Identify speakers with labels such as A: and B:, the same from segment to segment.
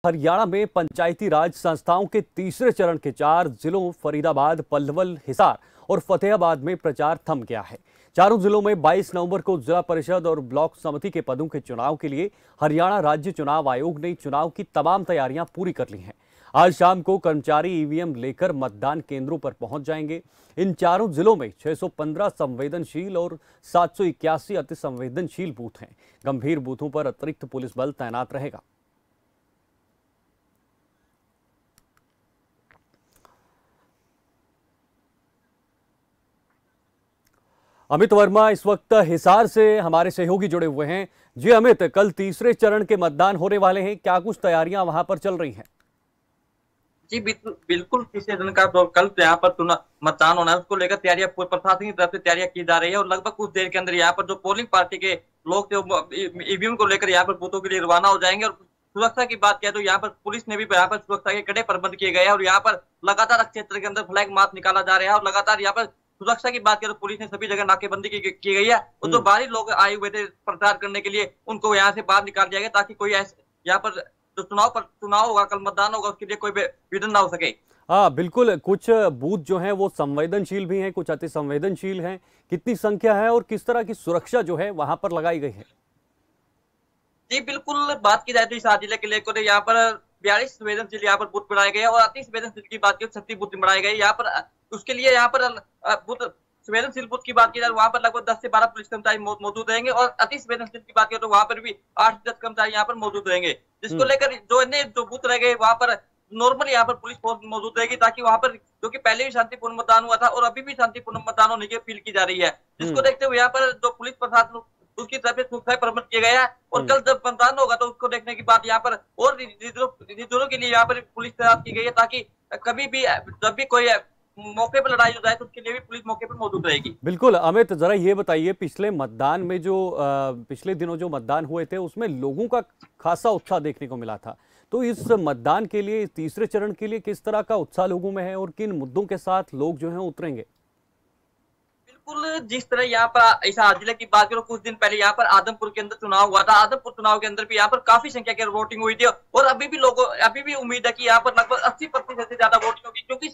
A: हरियाणा में पंचायती राज संस्थाओं के तीसरे चरण के 4 जिलों फरीदाबाद, पलवल, हिसार और फतेहाबाद में प्रचार थम गया है। चारों जिलों में 22 नवंबर को जिला परिषद और ब्लॉक समिति के पदों के चुनाव के लिए हरियाणा राज्य चुनाव आयोग ने चुनाव की तमाम तैयारियां पूरी कर ली हैं। आज शाम को कर्मचारी ईवीएम लेकर मतदान केंद्रों पर पहुंच जाएंगे। इन चारों जिलों में 615 संवेदनशील और 781 अति संवेदनशील बूथ हैं। गंभीर बूथों पर अतिरिक्त पुलिस बल तैनात रहेगा। अमित वर्मा इस वक्त हिसार से हमारे सहयोगी जुड़े हुए हैं। जी अमित, कल तीसरे चरण के मतदान होने वाले हैं, क्या कुछ तैयारियां वहां पर चल रही हैं?
B: जी बिल्कुल तीसरे दिन का जो कल यहाँ पर मतदान होना है उसको लेकर तैयारियां प्रशासन की तरफ से तैयारियां की जा रही है और लगभग कुछ देर के अंदर यहाँ पर जो पोलिंग पार्टी के लोग थे ईवीएम को लेकर यहाँ पर बूथों के लिए रवाना हो जाएंगे। और सुरक्षा की बात किया तो यहाँ पर पुलिस ने भी यहाँ पर सुरक्षा के कड़े प्रबंध किए गए हैं और यहाँ पर लगातार क्षेत्र के अंदर फ्लैग मार्च निकाला जा रहा है और लगातार यहाँ पर सुरक्षा की बात करें तो पुलिस ने सभी जगह नाकेबंदी की गई है और जो बाहरी लोग आए हुए थे प्रचार करने के लिए उनको यहाँ से बाहर निकाल दिया गया ताकि कोई यहाँ पर जो चुनाव होगा, कल मतदान होगा, उसके लिए कोई विघ्न ना हो सके।
A: हाँ बिल्कुल, कुछ बूथ जो हैं वो संवेदनशील भी हैं, कुछ अति संवेदनशील हैं। कितनी संख्या है और किस तरह की सुरक्षा जो है वहां पर लगाई गई है?
B: जी बिल्कुल, बात की जाए तो इस जिले के लिए यहाँ पर 42 संवेदनशील यहाँ पर बूथ बनाए गए और अति संवेदनशील की बात की 36 बूथ बनाए गए यहाँ पर। उसके लिए यहाँ पर बूथ संवेदनशील बूथ की बात की जाए वहां पर लगभग 10 से 12 पुलिस कर्मचारी मौजूद रहेंगे और अति संवेदनशील की बात करें तो वहां पर भी 8 से 10 कर्मचारी यहाँ पर मौजूद रहेंगे, जिसको लेकर जो बूथ रह गए वहां पर नॉर्मल यहाँ पर पुलिस फोर्स मौजूद रहेगी ताकि वहां पर जो कि पहले भी शांतिपूर्ण मतदान हुआ था और अभी भी शांतिपूर्ण मतदान होने की अपील की जा रही है, जिसको देखते हुए यहाँ पर जो पुलिस प्रशासन उसकी तरफ से सुरक्षा प्रबंध किया गया है। और कल जब मतदान होगा तो उसको देखने की बात यहाँ पर और रिजर्व के लिए यहाँ पर पुलिस तैनात की गई है ताकि कभी भी जब भी कोई मौके पर लड़ाई हो जाए तो उसके लिए भी पुलिस मौके पर मौजूद रहेगी।
A: बिल्कुल अमित, जरा ये बताइए, पिछले मतदान में जो पिछले दिनों जो मतदान हुए थे उसमें लोगों का खासा उत्साह देखने को मिला था, तो इस मतदान के लिए, तीसरे चरण के लिए किस तरह का उत्साह लोगों में है और किन मुद्दों के साथ लोग जो है उतरेंगे?
B: बिल्कुल, जिस तरह यहाँ पर इस जिले की बात करो, कुछ दिन पहले यहाँ पर आदमपुर के अंदर चुनाव हुआ था। आदमपुर चुनाव के अंदर भी यहाँ पर काफी संख्या की वोटिंग हुई थी और अभी भी उम्मीद है कि यहाँ पर लगभग 80% से ज्यादा वोटिंग होगी, क्योंकि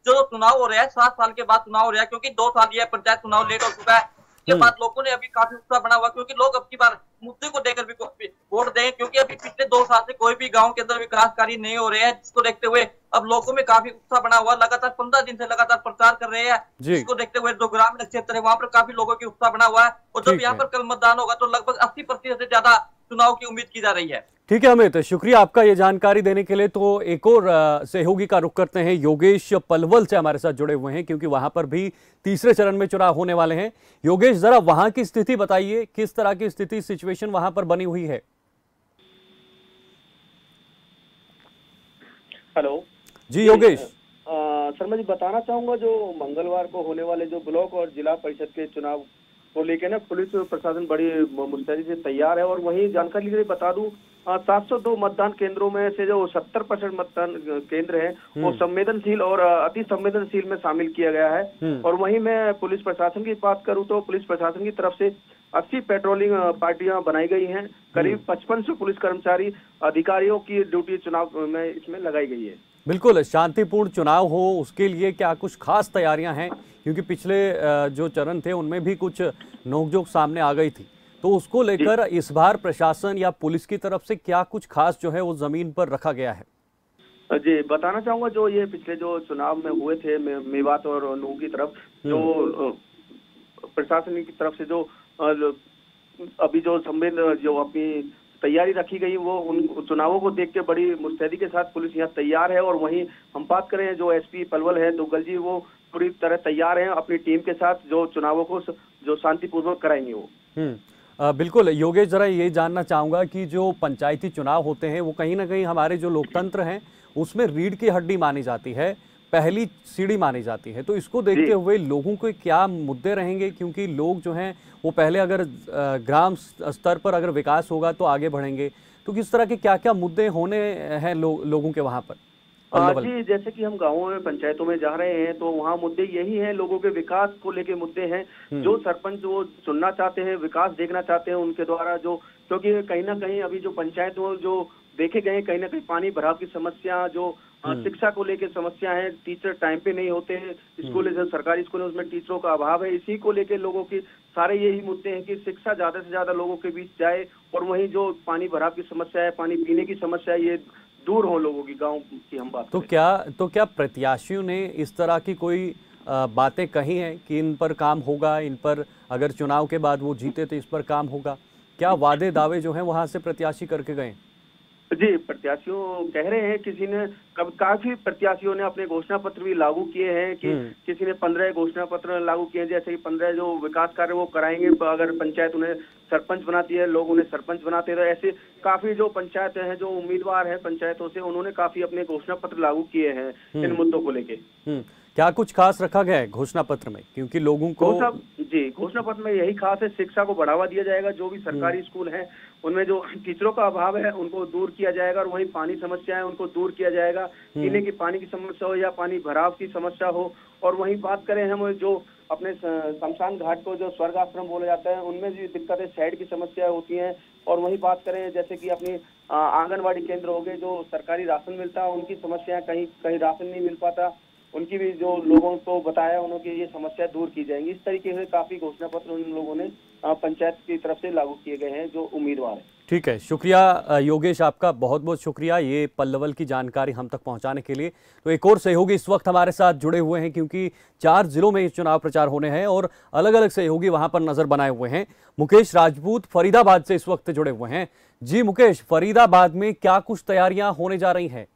B: जो चुनाव हो रहा है 7 साल के बाद चुनाव हो रहा है, क्योंकि 2 साल यह पंचायत चुनाव लेट हो चुका है। इसके बाद लोगों ने अभी काफी उत्साह बना हुआ क्योंकि लोग अब की बार मुद्दे को देकर भी वोट दें, क्योंकि अभी पिछले 2 साल से कोई भी गांव के अंदर विकास कार्य नहीं हो रहे हैं, जिसको देखते हुए अब लोगों में काफी उत्साह बना हुआ। लगातार 15 दिन से लगातार प्रचार कर रहे हैं, जिसको देखते हुए जो ग्रामीण क्षेत्र है वहां पर काफी लोगों की उत्साह बना हुआ है और जब यहाँ पर कल मतदान होगा तो लगभग 80% से ज्यादा चुनाव की उम्मीद की जा रही है।
A: ठीक है अमित, शुक्रिया आपका ये जानकारी देने के लिए। तो एक और सहयोगी का रुख करते हैं, योगेश पलवल से हमारे साथ जुड़े हुए हैं क्योंकि वहां पर भी तीसरे चरण में चुनाव होने वाले हैं। योगेश, जरा वहां की स्थिति बताइए, किस तरह की स्थिति, सिचुएशन वहां पर बनी हुई है?
C: हेलो
A: जी योगेश।
C: सर, मैं बताना चाहूंगा जो मंगलवार को होने वाले जो ब्लॉक और जिला परिषद के चुनाव को लेकर ना पुलिस प्रशासन बड़ी मुस्तैदी से तैयार है और वही जानकारी के लिए बता दूं 702 मतदान केंद्रों में से जो 70% मतदान केंद्र हैं वो संवेदनशील और अति संवेदनशील में शामिल किया गया है। और वहीं मैं पुलिस प्रशासन की बात करूं तो पुलिस प्रशासन की तरफ से 80 पेट्रोलिंग पार्टियां बनाई गई हैं। करीब 5500 पुलिस कर्मचारी अधिकारियों की ड्यूटी चुनाव में इसमें लगाई गई है।
A: बिल्कुल, शांतिपूर्ण चुनाव हो उसके लिए क्या कुछ खास तैयारियां हैं? क्योंकि पिछले जो चरण थे उनमें भी कुछ नोकझोंक सामने आ गई थी, तो उसको लेकर इस बार प्रशासन या पुलिस की तरफ से क्या कुछ खास जो है वो जमीन पर रखा गया है?
C: जी बताना चाहूंगा, जो ये पिछले जो चुनाव में हुए थे मेवात और नूह की तरफ, जो प्रशासन की तरफ से जो अभी जो अपनी तैयारी रखी गई वो उन चुनावों को देख के बड़ी मुस्तैदी के साथ पुलिस यहाँ तैयार है। और वहीं हम बात करें जो एसपी पलवल है दुग्गल जी, वो पूरी तरह तैयार हैं अपनी टीम के साथ जो चुनावों को जो शांतिपूर्वक कराएंगे वो।
A: बिल्कुल योगेश, जरा ये जानना चाहूंगा कि जो पंचायती चुनाव होते हैं वो कहीं ना कहीं हमारे जो लोकतंत्र हैं उसमें रीढ़ की हड्डी मानी जाती है, पहली सीढ़ी मानी जाती है, तो इसको देखते हुए लोगों के क्या मुद्दे रहेंगे? क्योंकि लोग जो हैं वो पहले अगर ग्राम स्तर पर अगर विकास होगा तो आगे बढ़ेंगे, तो किस तरह के क्या क्या मुद्दे होने हैं लोगों के वहां पर?
C: जी, जैसे कि हम गाँवों में पंचायतों में जा रहे हैं तो वहाँ मुद्दे यही हैं, लोगों के विकास को लेके मुद्दे हैं। जो सरपंच वो चुनना चाहते हैं, विकास देखना चाहते हैं उनके द्वारा, जो क्योंकि कहीं ना कहीं अभी जो पंचायत जो देखे गए हैं। कहीं ना कहीं पानी भराव की समस्या, जो शिक्षा को लेकर समस्या है, टीचर टाइम पे नहीं होते हैं, स्कूल जो सरकारी स्कूल है उसमें टीचरों का अभाव है, इसी को लेकर लोगों की सारे यही मुद्दे हैं कि शिक्षा ज्यादा से ज्यादा लोगों के बीच जाए, और वहीं जो पानी भराव की समस्या है, पानी पीने की समस्या है, ये दूर हो लोगों की, गाँव की हम बात करें।
A: तो क्या प्रत्याशियों ने इस तरह की कोई बातें कही हैं कि इन पर काम होगा, इन पर अगर चुनाव के बाद वो जीते तो इस पर काम होगा? क्या वादे दावे जो हैं वहां से प्रत्याशी करके गए?
C: जी, प्रत्याशियों कह रहे हैं, किसी ने काफी प्रत्याशियों ने अपने घोषणा पत्र भी लागू किए हैं कि किसी ने 15 घोषणा पत्र लागू किए हैं, जैसे कि 15 जो विकास कार्य वो कराएंगे, अगर पंचायत उन्हें सरपंच बनाती है, लोग उन्हें सरपंच बनाते हैं, तो ऐसे काफी जो पंचायतें हैं, जो उम्मीदवार हैं पंचायतों से, उन्होंने काफी अपने घोषणा पत्र लागू किए हैं इन मुद्दों को लेके।
A: क्या कुछ खास रखा गया है घोषणा पत्र में? क्योंकि लोगों को
C: घोषणा पत्र में यही खास है, शिक्षा को बढ़ावा दिया जाएगा, जो भी सरकारी स्कूल हैं उनमें जो टीचरों का अभाव है उनको दूर किया जाएगा, और वहीं पानी समस्या है उनको दूर किया जाएगा, पीने की पानी की समस्या हो या पानी भराव की समस्या हो। और वहीं बात करें हम जो अपने शमशान घाट को जो स्वर्ग आश्रम बोला जाता है, उनमें भी दिक्कतें, साइड की समस्या होती हैं। और वहीं बात करें जैसे कि अपनी आंगनबाड़ी केंद्र हो गए, जो सरकारी राशन मिलता है उनकी समस्या, कहीं कहीं राशन नहीं मिल पाता, उनकी भी जो लोगों को बताया उन्होंने ये समस्या दूर की जाएंगी। इस तरीके से काफी घोषणा पत्र उन लोगों ने पंचायत की तरफ से लागू किए गए हैं जो उम्मीदवार हैं।
A: ठीक है, शुक्रिया योगेश, आपका बहुत बहुत शुक्रिया ये पल्लवल की जानकारी हम तक पहुंचाने के लिए। तो एक और सहयोगी इस वक्त हमारे साथ जुड़े हुए हैं, क्योंकि 4 जिलों में चुनाव प्रचार होने हैं और अलग अलग सहयोगी वहां पर नजर बनाए हुए हैं। मुकेश राजपूत फरीदाबाद से इस वक्त जुड़े हुए हैं। जी मुकेश, फरीदाबाद में क्या कुछ तैयारियां होने जा रही हैं?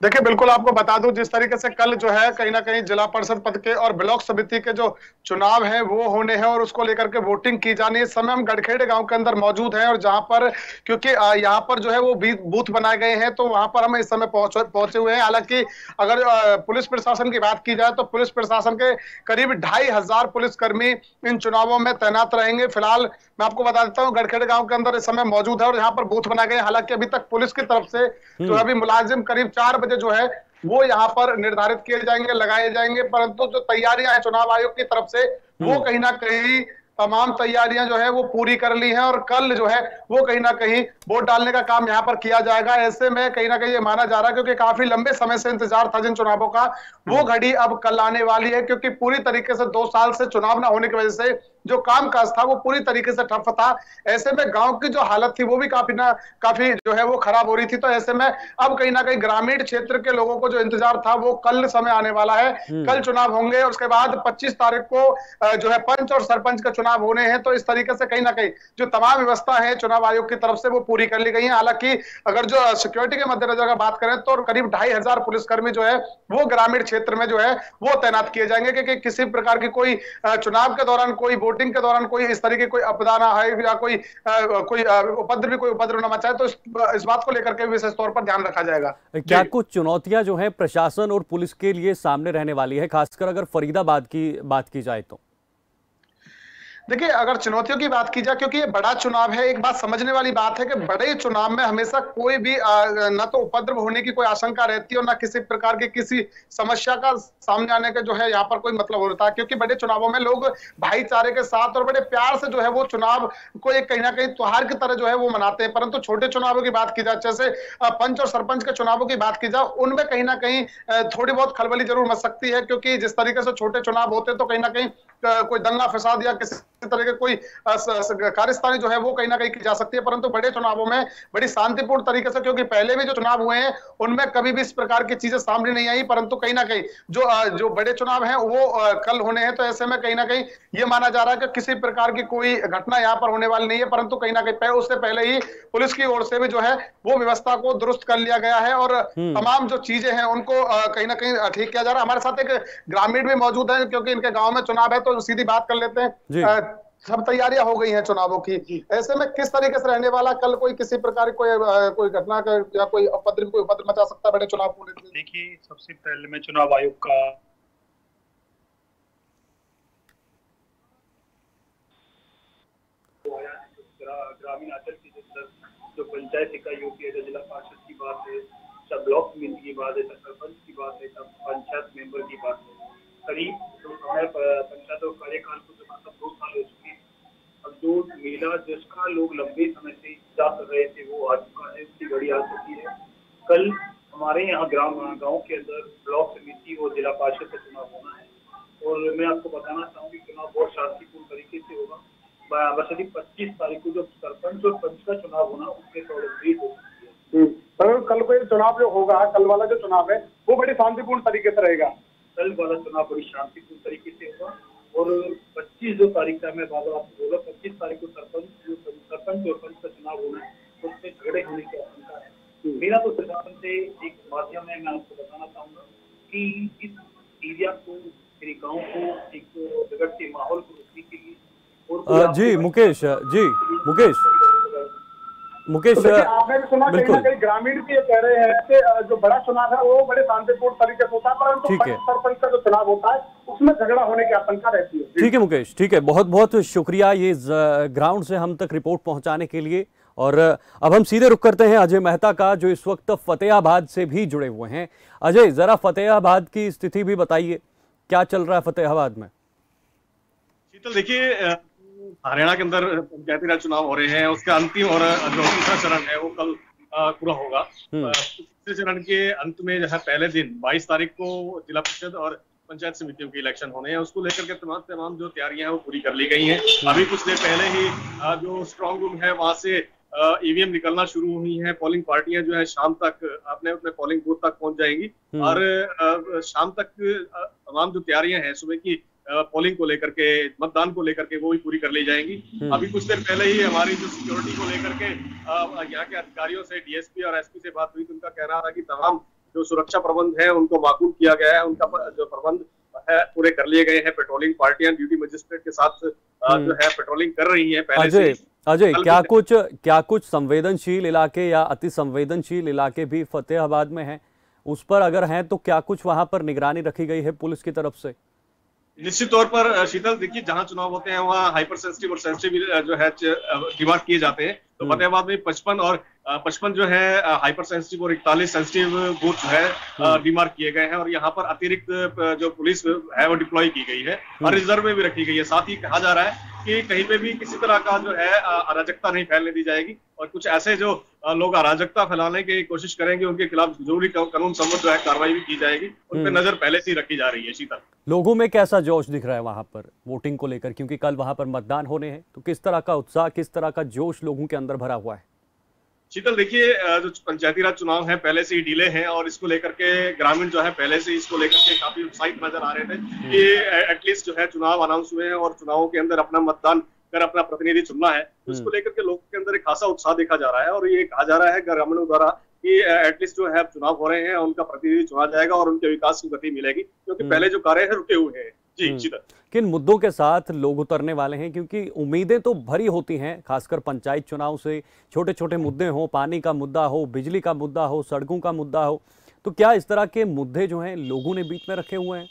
D: देखिए, बिल्कुल आपको बता दूं, जिस तरीके से कल जो है कहीं ना कहीं जिला परिषद पद के और ब्लॉक समिति के जो चुनाव हैं वो होने हैं और उसको लेकर के वोटिंग की जानी है। इस समय हम गड़खेड़े गांव के अंदर मौजूद हैं, और जहां पर क्योंकि यहाँ पर जो है वो बूथ बनाए गए हैं, तो वहां पर हम इस समय पहुंचे हुए हैं। हालांकि अगर पुलिस प्रशासन की बात की जाए तो पुलिस प्रशासन के करीब 2500 पुलिसकर्मी इन चुनावों में तैनात रहेंगे। फिलहाल मैं आपको बता देता हूँ, गड़खेड़े गांव के अंदर इस समय मौजूद है और यहाँ पर बूथ बनाए गए। हालांकि अभी तक पुलिस की तरफ से जो अभी मुलाजिम करीब 4 बजे जो है वो यहाँ पर निर्धारित किए जाएंगे, लगाए जाएंगे, परंतु जो तैयारियां हैं चुनाव आयोग की तरफ से वो कहीं ना कहीं तमाम तैयारियां जो है वो पूरी कर ली हैं, और कल जो है वो कहीं ना कहीं वोट डालने का काम यहाँ पर किया जाएगा। ऐसे में कहीं ना कहीं ये माना जा रहा है, क्योंकि काफी लंबे समय से इंतजार था जिन चुनावों का, वो घड़ी अब कल आने वाली है, क्योंकि पूरी तरीके से 2 साल से चुनाव ना होने की वजह से जो कामकाज था वो पूरी तरीके से ठप था। ऐसे में गांव की जो हालत थी वो भी काफी जो है वो खराब हो रही थी। तो ऐसे में अब कहीं ना कहीं ग्रामीण क्षेत्र के लोगों को जो इंतजार था वो कल समय आने वाला है। कल चुनाव होंगे, उसके बाद 25 तारीख को जो है पंच और सरपंच का चुनाव होने हैं। तो इस तरीके से कहीं ना कहीं जो तमाम व्यवस्था है चुनाव आयोग की तरफ से वो पूरी कर ली गई है। हालांकि अगर जो सिक्योरिटी के मद्देनजर बात करें तो करीब 2500 पुलिसकर्मी जो है वो ग्रामीण क्षेत्र में जो है वो तैनात किए जाएंगे, क्योंकि किसी प्रकार की कोई चुनाव के दौरान, कोई वोटिंग के दौरान कोई इस तरीके कोई आपदा ना आए या कोई उपद्रव ना मचाए, तो इस बात को लेकर के विशेष तौर पर ध्यान रखा जाएगा।
A: क्या कुछ चुनौतियां जो है प्रशासन और पुलिस के लिए सामने रहने वाली है, खासकर अगर फरीदाबाद की बात की जाए तो?
D: देखिए, अगर चुनौतियों की बात की जाए, क्योंकि ये बड़ा चुनाव है, एक बात समझने वाली बात है कि बड़े चुनाव में हमेशा कोई भी न तो उपद्रव होने की कोई आशंका रहती है और न किसी प्रकार की किसी समस्या का सामने आने का जो है यहाँ पर कोई मतलब होता है, क्योंकि बड़े चुनावों में लोग भाईचारे के साथ और बड़े प्यार से जो है वो चुनाव को एक कहीं ना कहीं त्योहार की तरह जो है वो मनाते हैं। परंतु छोटे चुनावों की बात की जाए, जैसे पंच और सरपंच के चुनावों की बात की जाए, उनमें कहीं ना कहीं थोड़ी बहुत खलबली जरूर मच सकती है, क्योंकि जिस तरीके से छोटे चुनाव होते हैं तो कहीं ना कहीं कोई दंगा फसाद या किसी तरह के कोई कार्यस्थानी जो है वो कहीं ना कहीं की जा सकती है। परंतु बड़े चुनावों में बड़ी शांतिपूर्ण तरीके से, क्योंकि पहले भी जो चुनाव हुए हैं उनमें कभी भी इस प्रकार की चीजें सामने नहीं आई, परंतु कहीं ना कहीं जो बड़े चुनाव हैं वो कल होने हैं। तो ऐसे में कहीं ना कहीं ये माना जा रहा है कि किसी प्रकार की कोई घटना यहाँ पर होने वाली नहीं है, परंतु कहीं ना कहीं उससे पहले ही पुलिस की ओर से भी जो है वो व्यवस्था को दुरुस्त कर लिया गया है और तमाम जो चीजें हैं उनको कहीं ना कहीं ठीक किया जा रहा है। हमारे साथ एक ग्रामीण भी मौजूद है, क्योंकि इनके गाँव में चुनाव है, तो सीधी बात कर लेते हैं। सब तैयारियां हो गई हैं चुनावों की, ऐसे में किस तरीके से रहने वाला, कल कोई किसी प्रकार कोई घटना या कोई उपद्रव मचा सकता है बड़े चुनाव को लेकर?
E: देखिए, सबसे पहले मैं चुनाव आयोग का ग्रामीण अंचल की जो पंचायत इकाइयों की है, जिला पार्षद की बात है, सब ब्लॉक समिति की बात है, सब सरपंच की बात है, सब पंचायत मेंबर की बात है, करीब तो हमारे पंचायत कार्यकाल को जो मतलब 2 साल हो चुके हैं। अब जो मेला जिसका लोग लंबे समय से इंतजार कर रहे थे वो आ चुका है, उसकी घड़ी आ चुकी है। कल हमारे यहाँ गांव के अंदर ब्लॉक समिति और जिला पार्षद का चुनाव होना है और मैं आपको बताना चाहूँगी चुनाव बहुत शांतिपूर्ण तरीके से होगा। बस अभी 25 तारीख को जो सरपंच और पंच का चुनाव होना उसके तौर हो सकती है।
D: पर कल को ये चुनाव जो होगा, कल वाला जो चुनाव है वो बड़ी शांतिपूर्ण तरीके से रहेगा।
E: कल वाला चुनाव बड़ी शांतिपूर्ण तरीके से होगा और 25 जो तारीख का मैं बाबा आपको बोला 25 तारीख को सरपंच और पंच का चुनाव होना है, उसमें झगड़े होने की आशंका है। मेरा तो प्रशासन से एक माध्यम है, मैं आपको बताना चाहूंगा कि इस एरिया को, मेरे गांव को एक बिगड़ते माहौल को रोकने के लिए
A: जी मुकेश,
D: तो आपने भी सुना कहीं ना कहीं ग्रामीण भी ये कह रहे हैं कि जो बड़ा चुनाव है वो बड़े शांतिपूर्ण तरीके से होता है, परंतु सरपंच का जो चुनाव होता है उसमें झगड़ा होने की आशंका रहती है।
A: ठीक है मुकेश, ठीक है, बहुत बहुत शुक्रिया ये ग्राउंड से हम तक रिपोर्ट पहुंचाने के लिए। और अब हम सीधे रुख करते हैं अजय मेहता का, जो इस वक्त फतेहाबाद से भी जुड़े हुए हैं। अजय, जरा फतेहाबाद की स्थिति भी बताइए, क्या चल रहा है फतेहाबाद में?
F: शीतल, देखिए हरियाणा के अंदर पंचायती राज चुनाव हो रहे हैं, उसका अंतिम और जो तीसरा चरण है वो कल पूरा होगा। तीसरे चरण के अंत में जो है पहले दिन 22 तारीख को जिला परिषद और पंचायत समितियों के इलेक्शन होने हैं, उसको लेकर के तमाम जो तैयारियां हैं वो पूरी कर ली गई हैं। अभी कुछ देर पहले ही जो स्ट्रांग रूम है वहां से ईवीएम निकलना शुरू हुई है। पोलिंग पार्टियां जो है शाम तक अपने अपने पोलिंग बूथ तक पहुंच जाएंगी और शाम तक तमाम जो तैयारियां हैं सुबह की पोलिंग को लेकर के, मतदान को लेकर के, वो भी पूरी कर ली जाएंगी। अभी कुछ देर पहले ही हमारी जो सिक्योरिटी को लेकर के यहाँ के अधिकारियों से, डीएसपी और एसपी से बात हुई तो उनका कहना था कि तमाम जो सुरक्षा प्रबंध है उनको माकूल किया गया है, उनका जो प्रबंध है पूरे कर लिए गए हैं। पेट्रोलिंग पार्टियां ड्यूटी मजिस्ट्रेट के साथ जो है पेट्रोलिंग कर रही हैं पहले से।
A: अजय, क्या कुछ संवेदनशील इलाके या अति संवेदनशील इलाके भी फतेहाबाद में हैं? उस पर अगर हैं तो क्या कुछ वहां पर निगरानी रखी गई है पुलिस की तरफ से?
F: निश्चित तौर पर शीतल, देखिए जहां चुनाव होते हैं वहां हाइपर सेंसिटिव और सेंसिटिव जो है डिमार्क किए जाते हैं। तो फतेहाबाद में 55 जो है हाइपर सेंसिटिव और 41 सेंसिटिव बूथ जो है डिमार्क किए गए हैं और यहाँ पर अतिरिक्त जो पुलिस है वो डिप्लॉय की गई है और रिजर्व में भी रखी गई है। साथ ही कहा जा रहा है कि कहीं पे भी किसी तरह का जो है अराजकता नहीं फैलने दी जाएगी और कुछ ऐसे जो लोग अराजकता फैलाने की कोशिश करेंगे उनके खिलाफ जरूरी कानून सम्मत जो है कार्रवाई भी की जाएगी। उन पर नजर पहले से ही रखी जा रही है। शीतल,
A: लोगों में कैसा जोश दिख रहा है वहां पर वोटिंग को लेकर, क्योंकि कल वहां पर मतदान होने हैं, तो किस तरह का उत्साह, किस तरह का जोश लोगों के अंदर भरा हुआ है?
F: शीतल, देखिए जो पंचायती राज चुनाव है पहले से ही डिले हैं और इसको लेकर के ग्रामीण जो है पहले से इसको लेकर के काफी उत्साहित नजर आ रहे थे कि एटलीस्ट जो है चुनाव अनाउंस हुए हैं और चुनावों के अंदर अपना मतदान कर अपना प्रतिनिधि चुनना है। तो इसको लेकर के लोगों के अंदर एक खासा उत्साह देखा जा रहा है और ये कहा जा रहा है ग्रामीणों द्वारा कि एटलीस्ट जो है चुनाव हो रहे हैं उनका प्रतिनिधि चुना जाएगा और उनके विकास की गति मिलेगी, क्योंकि पहले जो कार्य है रुके हुए हैं। जी शीतल,
A: किन मुद्दों के साथ लोग उतरने वाले हैं, क्योंकि उम्मीदें तो भरी होती हैं, खासकर पंचायत चुनाव से छोटे छोटे मुद्दे हो, पानी का मुद्दा हो, बिजली का मुद्दा हो, सड़कों का मुद्दा हो, तो क्या इस तरह के मुद्दे जो हैं लोगों ने बीच में रखे हुए हैं?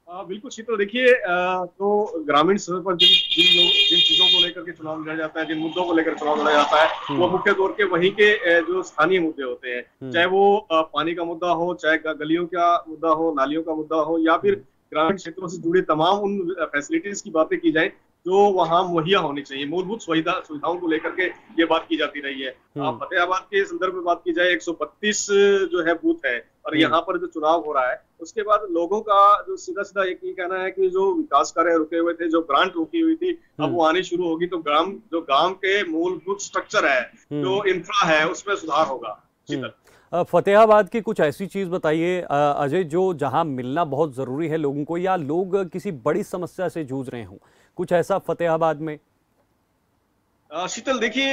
F: बिल्कुल शीतल, देखिए तो ग्रामीण स्तर पर जिन चीजों को लेकर के चुनाव लड़ा जाता है, जिन मुद्दों को लेकर चुनाव लड़ा जाता है वो मुख्य तौर के वहीं के जो स्थानीय मुद्दे होते हैं, चाहे वो पानी का मुद्दा हो, चाहे गलियों का मुद्दा हो, नालियों का मुद्दा हो, या फिर ग्रामीण क्षेत्रों से जुड़े तमाम उन फैसिलिटीज की बातें की जाए जो वहां मुहैया होनी चाहिए। मूलभूत सुविधाओं को लेकर के ये बात की जाती रही है। फतेहाबाद के संदर्भ में बात की जाए 132 जो है बूथ है और यहाँ पर जो चुनाव हो रहा है उसके बाद लोगों का जो सीधा सीधा एक ही कहना है कि जो विकास कार्य रुके हुए थे, जो ग्रांट रुकी हुई थी, अब वो आनी शुरू होगी तो गांव के मूलभूत स्ट्रक्चर है, जो इंफ्रा है, उसमें सुधार होगा।
A: फतेहाबाद की कुछ ऐसी चीज बताइए अजय, जो जहां मिलना बहुत जरूरी है लोगों को, या लोग किसी बड़ी समस्या से जूझ रहे हों, कुछ ऐसा फतेहाबाद में?
F: शीतल, देखिए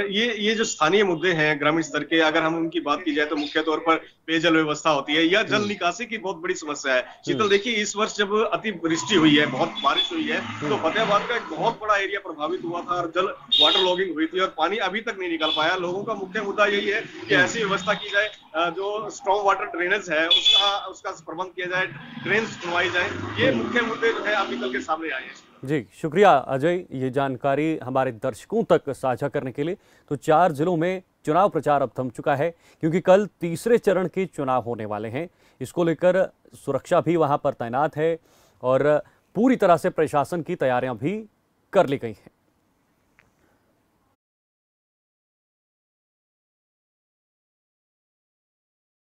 F: ये जो स्थानीय मुद्दे हैं ग्रामीण स्तर के, अगर हम उनकी बात की जाए तो मुख्य तौर पर पेयजल व्यवस्था होती है या जल निकासी की बहुत बड़ी समस्या है। शीतल, देखिए इस वर्ष जब अतिवृष्टि हुई है, बहुत बारिश हुई है, तो फतेहाबाद का एक बहुत बड़ा एरिया प्रभावित हुआ था और वाटर लॉगिंग हुई थी और पानी अभी तक नहीं निकल पाया। लोगों का मुख्य मुद्दा यही है कि ऐसी व्यवस्था की जाए, जो स्ट्रॉन्ग वाटर ड्रेनेज है उसका प्रबंध किया जाए, ड्रेन्स बनवाई जाए। ये मुख्य मुद्दे जो है अब निकल के सामने आए हैं।
A: जी शुक्रिया अजय, ये जानकारी हमारे दर्शकों तक साझा करने के लिए। तो 4 जिलों में चुनाव प्रचार अब थम चुका है, क्योंकि कल तीसरे चरण के चुनाव होने वाले हैं। इसको लेकर सुरक्षा भी वहां पर तैनात है और पूरी तरह से प्रशासन की तैयारियां भी कर ली गई हैं।